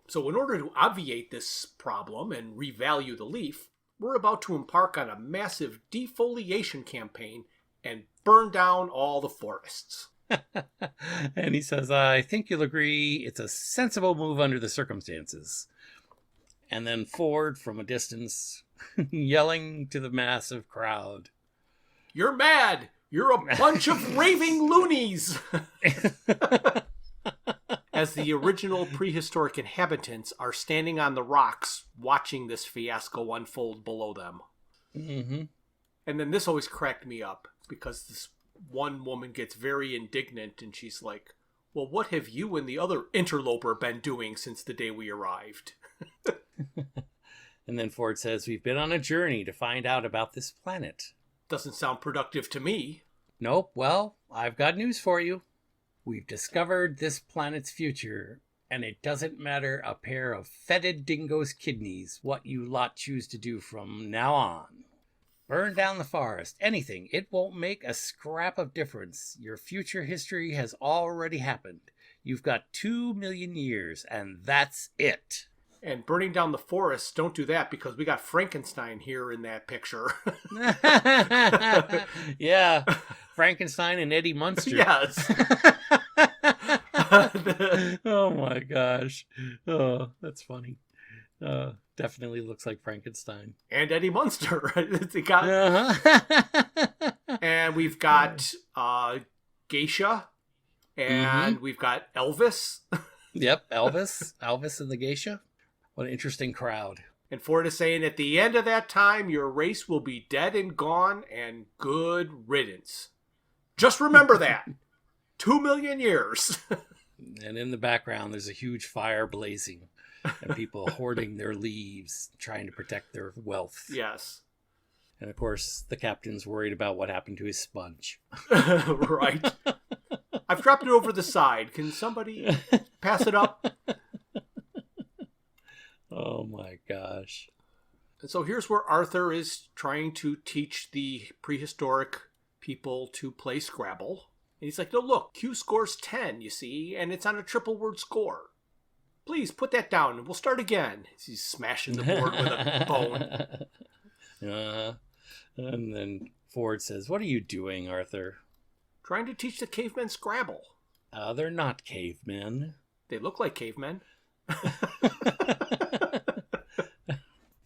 So in order to obviate this problem and revalue the leaf, we're about to embark on a massive defoliation campaign and burn down all the forests. And he says, I think you'll agree it's a sensible move under the circumstances. And then Ford, from a distance, yelling to the massive crowd, You're mad! You're a bunch of raving loonies! As the original prehistoric inhabitants are standing on the rocks watching this fiasco unfold below them. Mm-hmm. And then this always cracked me up, because this one woman gets very indignant and she's like, well, what have you and the other interloper been doing since the day we arrived? And then Ford says, we've been on a journey to find out about this planet. Doesn't sound productive to me. Nope. Well, I've got news for you. We've discovered this planet's future, and it doesn't matter a pair of fetid dingo's kidneys what you lot choose to do from now on. Burn down the forest, anything. It won't make a scrap of difference. Your future history has already happened. You've got 2 million years, and that's it. And burning down the forests, don't do that, because we got Frankenstein here in that picture. Yeah, Frankenstein and Eddie Munster. Yes. Oh my gosh. Oh, that's funny. Definitely looks like Frankenstein. And Eddie Munster. Got... Uh-huh. And we've got Geisha. And we've got Elvis. Yep, Elvis and the Geisha. What an interesting crowd. And Ford is saying, at the end of that time, your race will be dead and gone, and good riddance. Just remember that. 2 million years. And in the background, there's a huge fire blazing, and people hoarding their leaves, trying to protect their wealth. Yes. And of course, the captain's worried about what happened to his sponge. Right. I've dropped it over the side. Can somebody pass it up? Oh my gosh. And so here's where Arthur is trying to teach the prehistoric people to play Scrabble. And he's like, no, look, Q scores 10, you see, and it's on a triple word score. Please put that down and we'll start again. He's smashing the board with a bone. And then Ford says, what are you doing, Arthur? Trying to teach the cavemen Scrabble. They're not cavemen. They look like cavemen.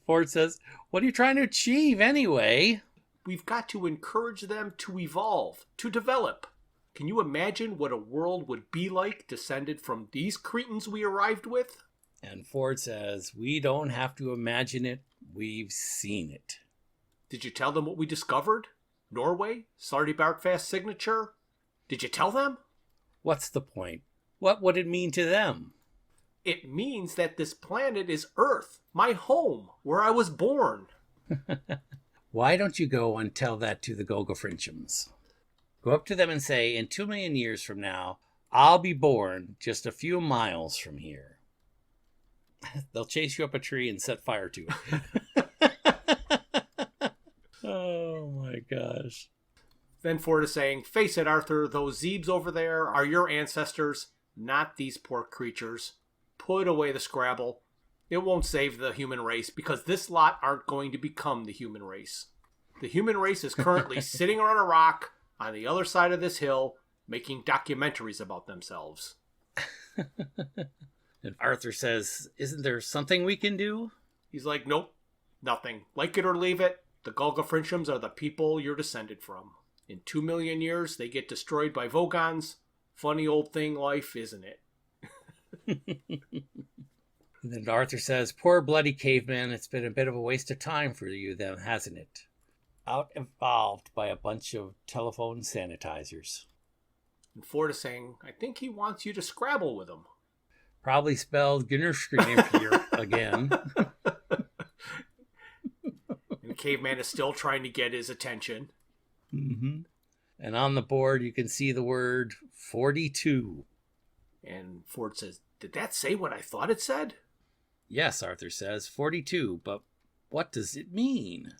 Ford says, what are you trying to achieve anyway? We've got to encourage them to evolve, to develop. Can you imagine what a world would be like descended from these cretins we arrived with? And Ford says, we don't have to imagine it. We've seen it. Did you tell them what we discovered? Norway? Sardi-Bartfast signature? Did you tell them? What's the point? What would it mean to them? It means that this planet is Earth, my home, where I was born. Why don't you go and tell that to the Gogofrinchums? Go up to them and say, in 2 million years from now, I'll be born just a few miles from here. They'll chase you up a tree and set fire to it. Oh my gosh. Then Ford is saying, face it, Arthur, those Zeebs over there are your ancestors, not these poor creatures. Put away the Scrabble. It won't save the human race because this lot aren't going to become the human race. The human race is currently sitting on a rock on the other side of this hill making documentaries about themselves. And Arthur says, isn't there something we can do? He's like, nope, nothing. Like it or leave it, the Gulgafrinchams are the people you're descended from. In 2 million years, they get destroyed by Vogons. Funny old thing life, isn't it? And then Arthur says, poor bloody caveman, it's been a bit of a waste of time for you then, hasn't it? Out-evolved by a bunch of telephone sanitizers. And Ford is saying, I think he wants you to Scrabble with him. Probably spelled Gnurskrinimfir again. And the caveman is still trying to get his attention. Mm-hmm. And on the board, you can see the word 42. And Ford says, did that say what I thought it said? Yes, Arthur says, 42, but what does it mean?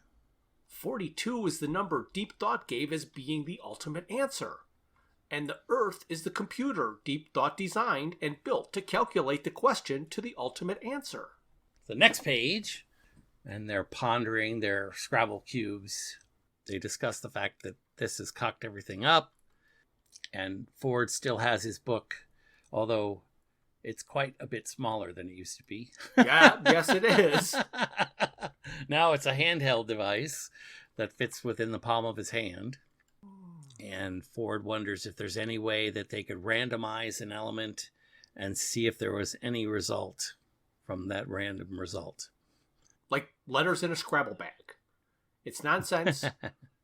42 is the number Deep Thought gave as being the ultimate answer. And the Earth is the computer Deep Thought designed and built to calculate the question to the ultimate answer. The next page, and they're pondering their Scrabble cubes. They discuss the fact that this has cocked everything up, and Ford still has his book, although it's quite a bit smaller than it used to be. Yeah, yes it is. Now it's a handheld device that fits within the palm of his hand. And Ford wonders if there's any way that they could randomize an element and see if there was any result from that random result. Like letters in a Scrabble bag. It's nonsense,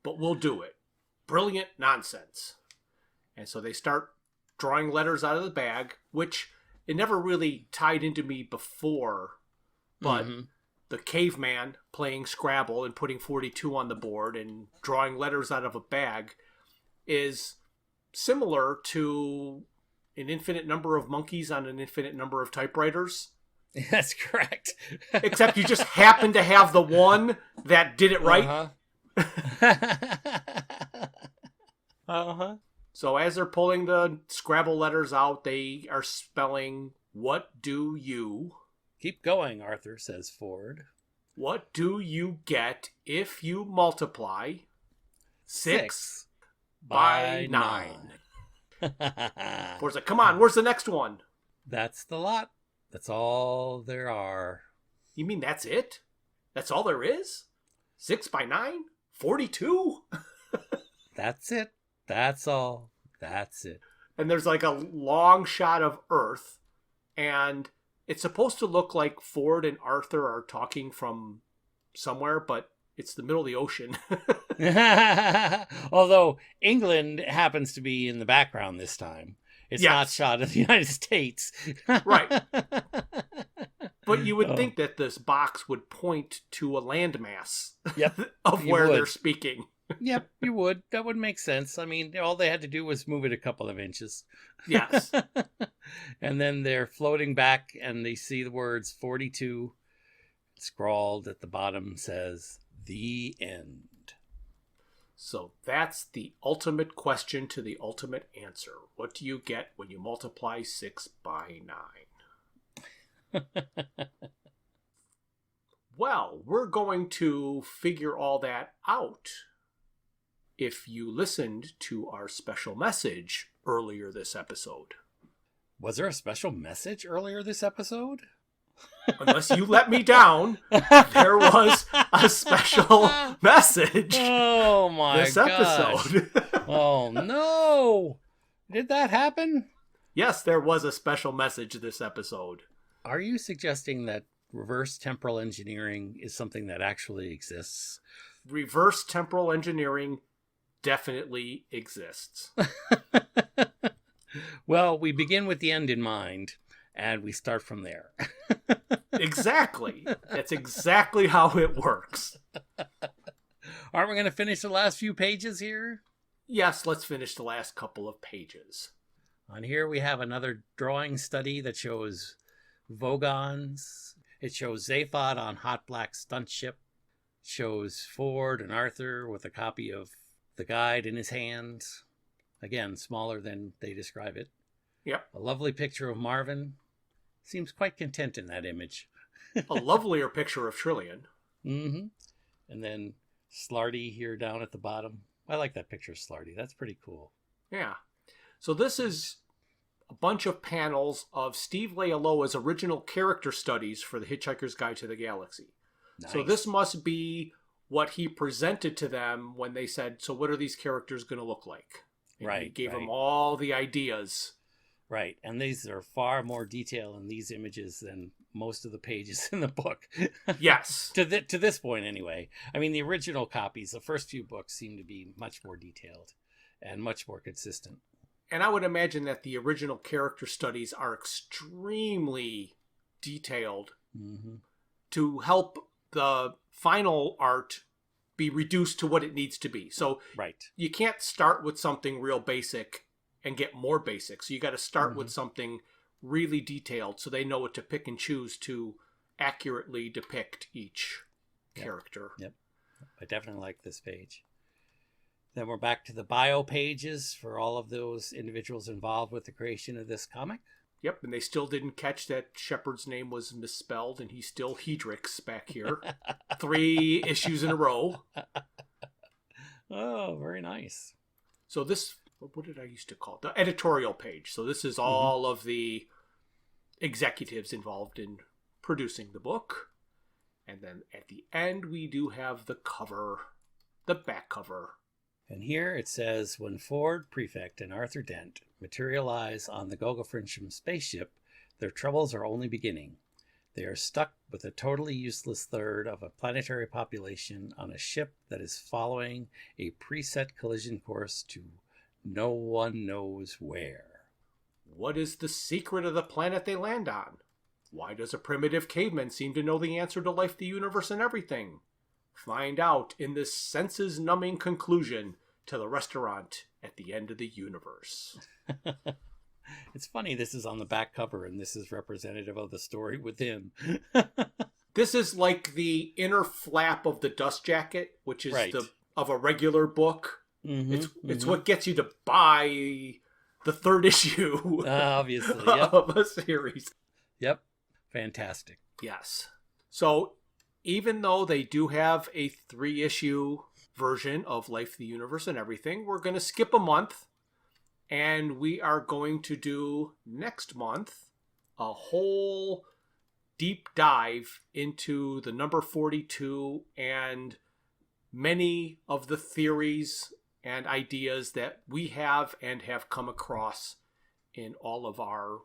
but we'll do it. Brilliant nonsense. And so they start drawing letters out of the bag, which it never really tied into me before, but the caveman playing Scrabble and putting 42 on the board and drawing letters out of a bag is similar to an infinite number of monkeys on an infinite number of typewriters. That's correct. Except you just happen to have the one that did it right. Uh-huh. So as they're pulling the Scrabble letters out, they are spelling, what do you... Keep going, Arthur, says Ford. What do you get if you multiply 6 by 9? Ford's like, come on, where's the next one? That's the lot. That's all there are. You mean that's it? That's all there is? 6 by 9? 42? That's it. That's all. That's it. And there's like a long shot of Earth, and it's supposed to look like Ford and Arthur are talking from somewhere, but it's the middle of the ocean. Although England happens to be in the background this time. It's not shot of the United States. Right. But you would think that this box would point to a landmass of where they're speaking. Yep, you would. That would make sense. I mean, all they had to do was move it a couple of inches. Yes. And then they're floating back and they see the words 42 scrawled at the bottom says, the end. So that's the ultimate question to the ultimate answer. What do you get when you multiply 6 by 9? Well, we're going to figure all that out. If you listened to our special message earlier this episode. Was there a special message earlier this episode? Unless you let me down, there was a special message. Oh my this episode. Oh no! Did that happen? Yes, there was a special message this episode. Are you suggesting that reverse temporal engineering is something that actually exists? Reverse temporal engineering definitely exists. Well, we begin with the end in mind, and we start from there. Exactly. That's exactly how it works. Aren't we going to finish the last few pages here? Yes, let's finish the last couple of pages. On here we have another drawing study that shows Vogons. It shows Zaphod on hot black stunt ship. It shows Ford and Arthur with a copy of the guide in his hands. Again, smaller than they describe it. Yep. A lovely picture of Marvin. Seems quite content in that image. A lovelier picture of Trillian. Mm-hmm. And then Slarty here down at the bottom. I like that picture of Slarty. That's pretty cool. Yeah. So this is a bunch of panels of Steve Leialoha's original character studies for The Hitchhiker's Guide to the Galaxy. Nice. So this must be what he presented to them when they said, so what are these characters going to look like? And right. He gave right. them all the ideas. Right. And these are far more detail in these images than most of the pages in the book. Yes. to this point, anyway. I mean, the original copies, the first few books seem to be much more detailed and much more consistent. And I would imagine that the original character studies are extremely detailed to help the final art be reduced to what it needs to be. So right. You can't start with something real basic and get more basic. So you got to start with something really detailed so they know what to pick and choose to accurately depict each character. Yep. I definitely like this page. Then we're back to the bio pages for all of those individuals involved with the creation of this comic. Yep, and they still didn't catch that Shepard's name was misspelled, and he's still Hedrix back here. 3 issues in a row. Oh, very nice. So this, what did I used to call it? The editorial page. So this is all of the executives involved in producing the book. And then at the end, we do have the cover, the back cover. And here it says, when Ford Prefect and Arthur Dent materialize on the Gogafrincham spaceship, their troubles are only beginning. They are stuck with a totally useless third of a planetary population on a ship that is following a preset collision course to no one knows where. What is the secret of the planet they land on? Why does a primitive caveman seem to know the answer to life, the universe, and everything? Find out in this senses-numbing conclusion to the restaurant at the end of the universe. It's funny this is on the back cover and this is representative of the story within. This is like the inner flap of the dust jacket, which is of a regular book. It's what gets you to buy the 3rd issue obviously, of a series. Yep. Fantastic. Yes. So even though they do have a 3-issue version of Life, the Universe, and Everything, we're going to skip a month, and we are going to do next month a whole deep dive into the number 42 and many of the theories and ideas that we have and have come across in all of our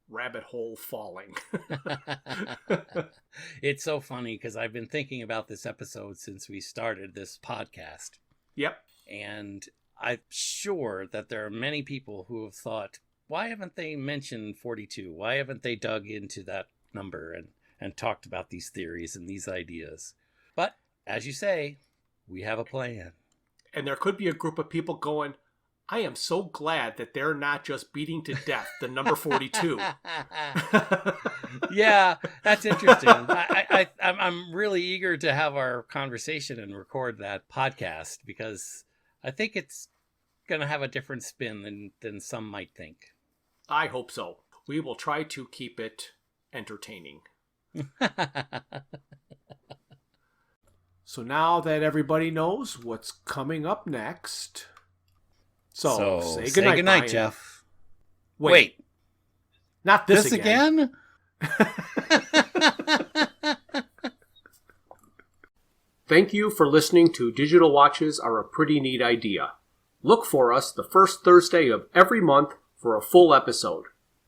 rabbit hole falling. It's so funny because I've been thinking about this episode since we started this podcast. Yep. And I'm sure that there are many people who have thought, why haven't they mentioned 42? Why haven't they dug into that number and talked about these theories and these ideas? But as you say, we have a plan. And there could be a group of people going, I am so glad that they're not just beating to death the number 42. Yeah, that's interesting. I'm really eager to have our conversation and record that podcast because I think it's going to have a different spin than some might think. I hope so. We will try to keep it entertaining. So now that everybody knows what's coming up next... So say goodnight, Bryan. Jeff. Wait. Not this again? Thank you for listening to Digital Watches Are a Pretty Neat Idea. Look for us the first Thursday of every month for a full episode.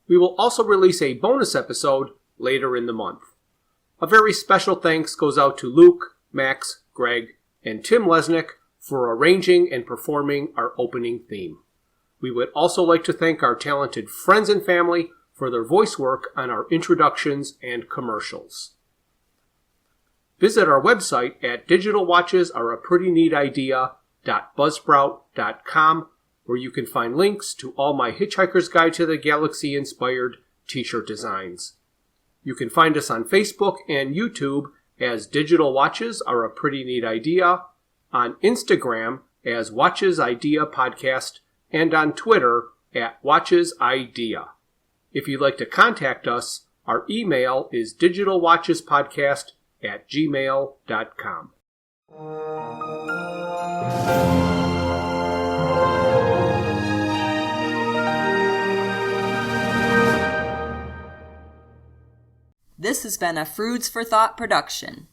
We will also release a bonus episode later in the month. A very special thanks goes out to Luke, Max, Greg, and Tim Lesnick for arranging and performing our opening theme. We would also like to thank our talented friends and family for their voice work on our introductions and commercials. Visit our website at digitalwatchesareaprettyneatidea.buzzsprout.com, where you can find links to all my Hitchhiker's Guide to the Galaxy inspired t-shirt designs. You can find us on Facebook and YouTube as Digital Watches Are a Pretty Neat Idea, on Instagram as Watches Idea Podcast, and on Twitter at Watches Idea. If you'd like to contact us, Our email is digitalwatchespodcast@gmail.com. This has been a Froods for Thought production.